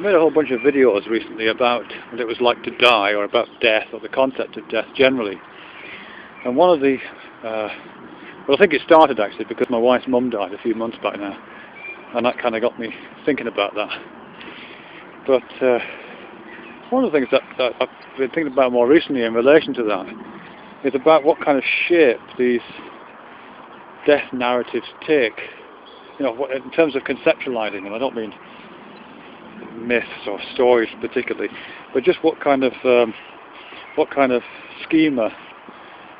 made a whole bunch of videos recently about what it was like to die, or about death, or the concept of death generally. And one of the, well, I think it started actually because my wife's mum died a few months back now, and that kind of got me thinking about that. But one of the things that I've been thinking about more recently in relation to that is about what kind of shape these death narratives take. You know, in terms of conceptualizing them. I don't mean myths or stories particularly, but just what kind of schema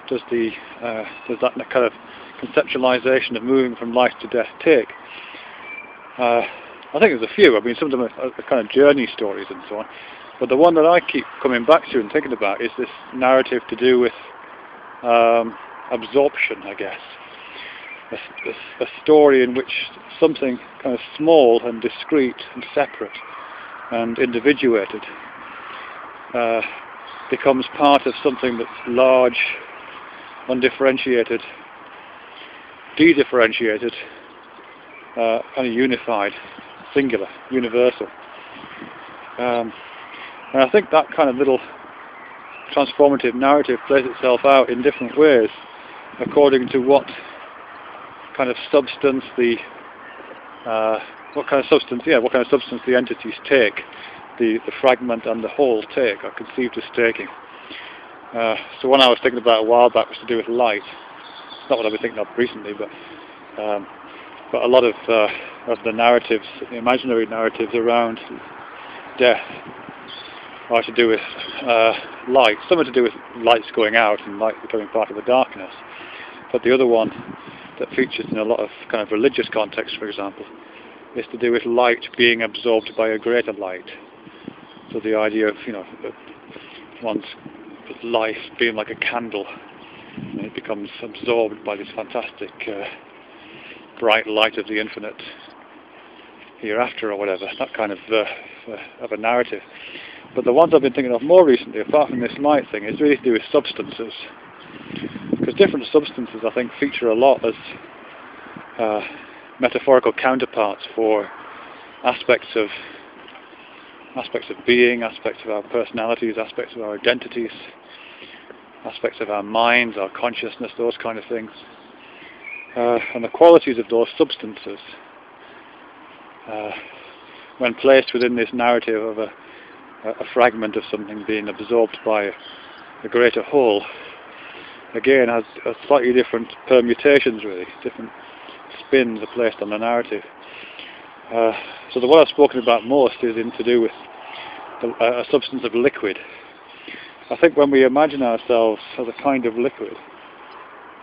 does that kind of conceptualization of moving from life to death take? I think there's a few. I mean, some of them are kind of journey stories and so on, but the one that I keep coming back to and thinking about is this narrative to do with absorption, I guess. A story in which something kind of small and discrete and separate and individuated becomes part of something that's large, undifferentiated, de-differentiated, kind of unified, singular, universal. And I think that kind of little transformative narrative plays itself out in different ways according to what kind of substance the entities take, the fragment and the whole take, are conceived as taking. So one I was thinking about a while back was to do with light. It's not what I've been thinking of recently, but a lot of the narratives, the imaginary narratives around death, are to do with light. Some are to do with lights going out and light becoming part of the darkness. But the other one that features in a lot of kind of religious contexts, for example, is to do with light being absorbed by a greater light. So the idea of, you know, one's life being like a candle, and it becomes absorbed by this fantastic bright light of the infinite hereafter, or whatever. That kind of a narrative. But the ones I've been thinking of more recently, apart from this light thing, is really to do with substances. Because different substances, I think, feature a lot as metaphorical counterparts for aspects of being, aspects of our personalities, aspects of our identities, aspects of our minds, our consciousness, those kind of things. And the qualities of those substances, when placed within this narrative of a fragment of something being absorbed by a greater whole, again has slightly different permutations, really. Different spins are placed on the narrative. So the one I've spoken about most is to do with a substance of liquid. I think when we imagine ourselves as a kind of liquid,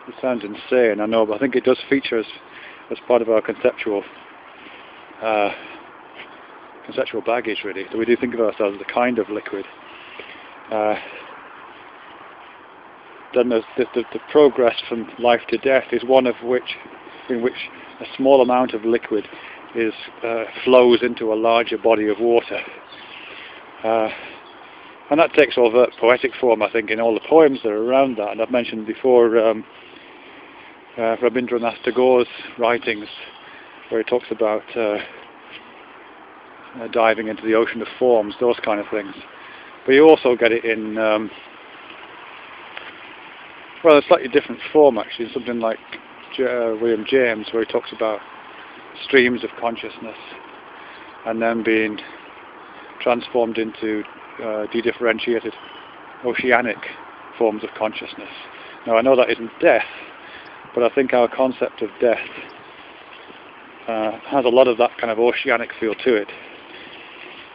it sounds insane, I know, but I think it does feature as part of our conceptual baggage, really. So we do think of ourselves as a kind of liquid. Then there's the progress from life to death is one in which a small amount of liquid flows into a larger body of water. And that takes overt poetic form, I think, in all the poems that are around that. And I've mentioned before Rabindranath Tagore's writings, where he talks about diving into the ocean of forms, those kind of things. But you also get it in a slightly different form, actually, something like William James, where he talks about streams of consciousness and then being transformed into de-differentiated oceanic forms of consciousness. Now, I know that isn't death, but I think our concept of death has a lot of that kind of oceanic feel to it.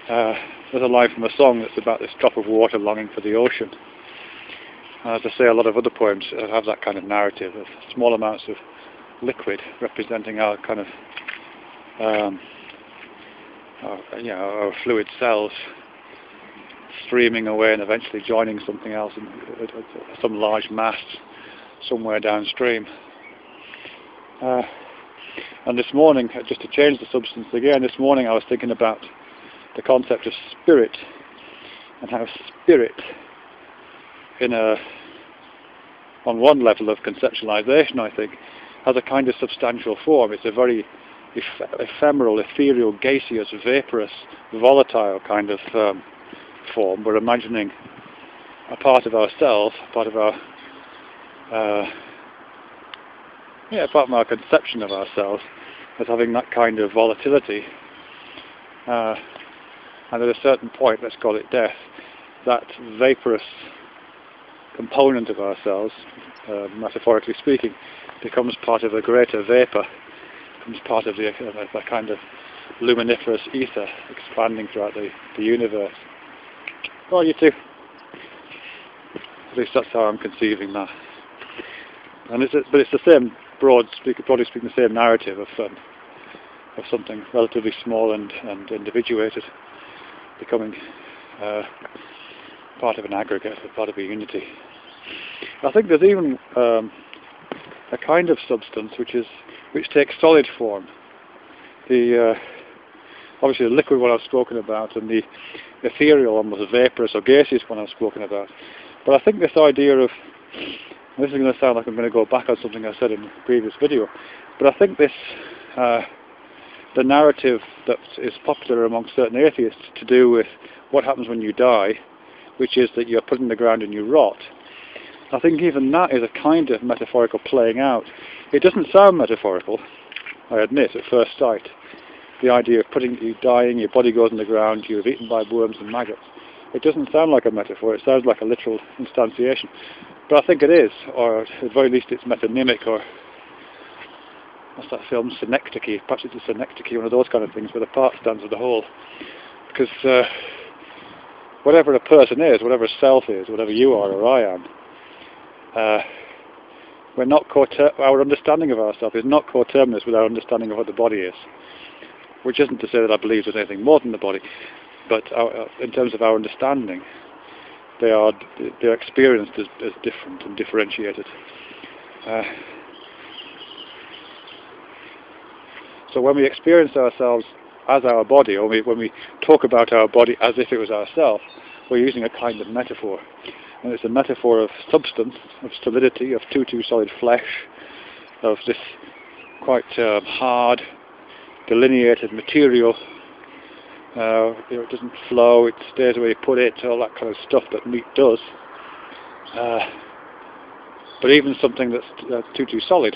There's a line from a song that's about this drop of water longing for the ocean. As I say, a lot of other poems have that kind of narrative of small amounts of liquid representing our kind of, our fluid cells streaming away and eventually joining something else, some large mass somewhere downstream. And this morning, just to change the substance again, this morning I was thinking about the concept of spirit, and how spirit, on one level of conceptualization, I think, has a kind of substantial form. It's a very ephemeral, ethereal, gaseous, vaporous, volatile kind of form. We're imagining a part of ourselves, part of our part of our conception of ourselves as having that kind of volatility, and at a certain point, let's call it death, that vaporous component of ourselves, metaphorically speaking, becomes part of a greater vapour, becomes part of the kind of luminiferous ether expanding throughout the universe. Oh, you too. At least that's how I'm conceiving that. And but it's the same, broadly speaking, the same narrative of something relatively small and individuated becoming part of an aggregate, part of a unity. I think there's even a kind of substance which takes solid form. Obviously the liquid one I've spoken about, and the ethereal, almost vaporous or gaseous one I've spoken about. But I think this idea of, this is going to sound like I'm going to go back on something I said in the previous video, but I think this, the narrative that is popular among certain atheists to do with what happens when you die, which is that you're put in the ground and you rot, I think even that is a kind of metaphorical playing out. It doesn't sound metaphorical, I admit, at first sight. The idea of you dying, your body goes in the ground, you're eaten by worms and maggots. It doesn't sound like a metaphor, it sounds like a literal instantiation. But I think it is, or at the very least it's metonymic, or what's that film, synecdoche? Perhaps it's a synecdoche, one of those kind of things where the part stands for the whole. Because whatever a person is, whatever self is, whatever you are or I am, we're not our understanding of ourselves is not coterminous with our understanding of what the body is. Which isn't to say that I believe there's anything more than the body, but in terms of our understanding, they're experienced as different and differentiated. So when we experience ourselves as our body, or when we talk about our body as if it was ourself, we're using a kind of metaphor. And it's a metaphor of substance, of solidity, of too solid flesh, of this quite hard, delineated material. It doesn't flow, it stays where you put it, all that kind of stuff that meat does. But even something that's too solid,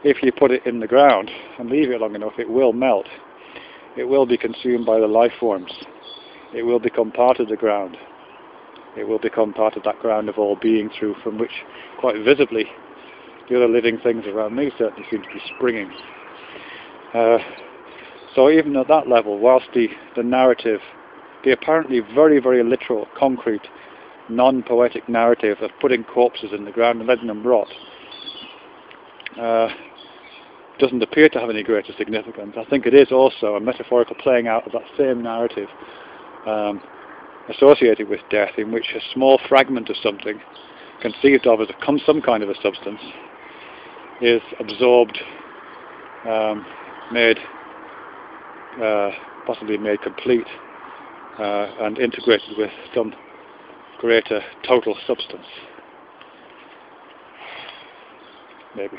if you put it in the ground and leave it long enough, it will melt. It will be consumed by the life forms. It will become part of the ground. It will become part of that ground of all being, from which, quite visibly, the other living things around me certainly seem to be springing. So even at that level, whilst the narrative, the apparently very, very literal, concrete, non-poetic narrative of putting corpses in the ground and letting them rot, doesn't appear to have any greater significance, I think it is also a metaphorical playing out of that same narrative associated with death, in which a small fragment of something, conceived of as some kind of a substance, is absorbed, possibly made complete, and integrated with some greater total substance. Maybe.